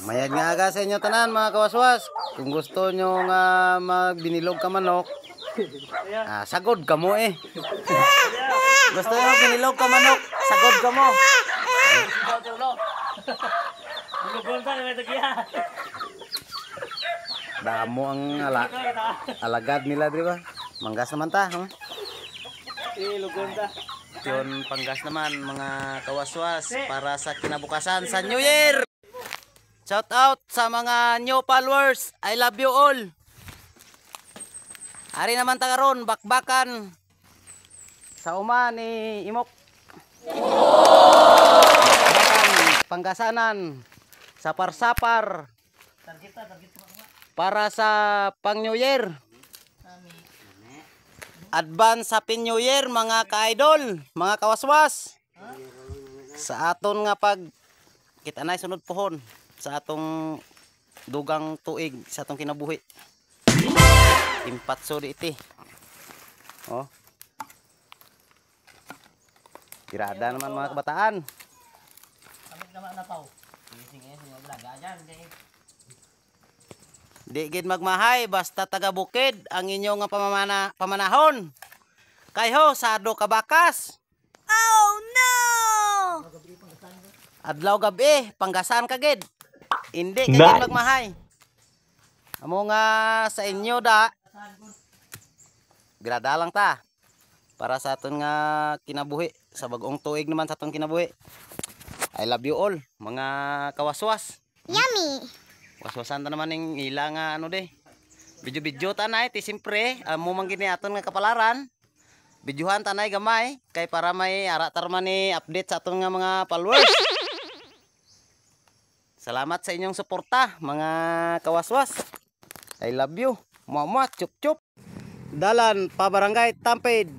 Mayad nga aga sa inyo tanan mga kawaswas. Kung gusto nyo nga magbinilog ka manok, sagod ka mo eh. Gusto nyo magbinilog ka manok, sagod ka mo. Damo ang alagad nila, di ba? Manggas naman ta. Yun, panggas naman mga kawaswas para sa kinabukasan sa New Year. Shout out sa mga new followers. I love you all. Ari naman ta karon bakbakan sa uma ni Imok. Panggasanan sa parsapar para sa pang New Year. Advance Happy New Year mga ka-idol, mga kawaswas. Sa aton nga pag kita na sunod pohon sa atong dugang tuig sa atong kinabuhi. Impatso di iti. Oh. Tirada naman mga kabataan. Di gid magmahay basta taga bukid ang inyo nga pamanahon. Kay ho sado ka bakas. Oh no! Adlaw gabi panggasan ka gid. Hindi gid magmahay. Amo nga sa inyo da. Grada lang ta. Para sa aton nga kinabuhi sa bag-ong tuig naman sa aton kinabuhi. I love you all mga kawaswas. Yummy! Waswasan ta naman ng ila nga ano de. Video-video tanay ti simpre amo man gini aton nga kapalaran. Videohan tanay gamay kay para may ara tarman ni update sa aton nga mga followers. Salamat sa inyong suporta mga kawaswas. I love you. Mama chup chup. Dalan pa barangay Tampid.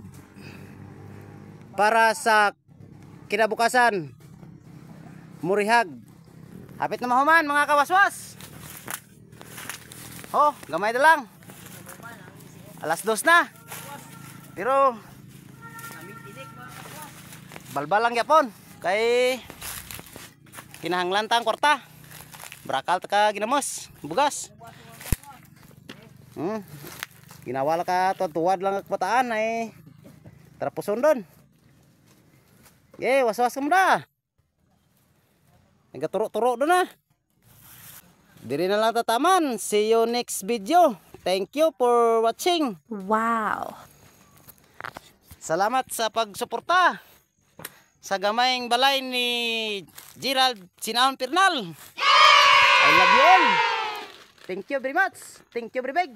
Para sa kinabukasan. Murihag. Hapit na mahuman mga kawaswas. Oh, gamay na lang. Alas 2 na. Pero balbal lang yapon kay kinahanglan tang kwarta. Brakal ta ka ginamos, bugas. Ginawala ka tuwad lang ang kabataan ay trapuson doon. Was-was ka mo na. Nagturo-turo doon na. Diri na lang tataman. See you next video. Thank you for watching. Wow! Salamat sa pagsuporta sa gamayng balay ni Gerald Sinahon Pernal. I love you all. Thank you very much. Thank you very big.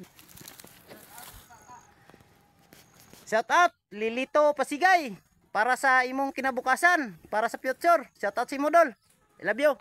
Shout out Lilito Pasigay para sa imong kinabukasan, para sa future. Shout out si Modol. I love you.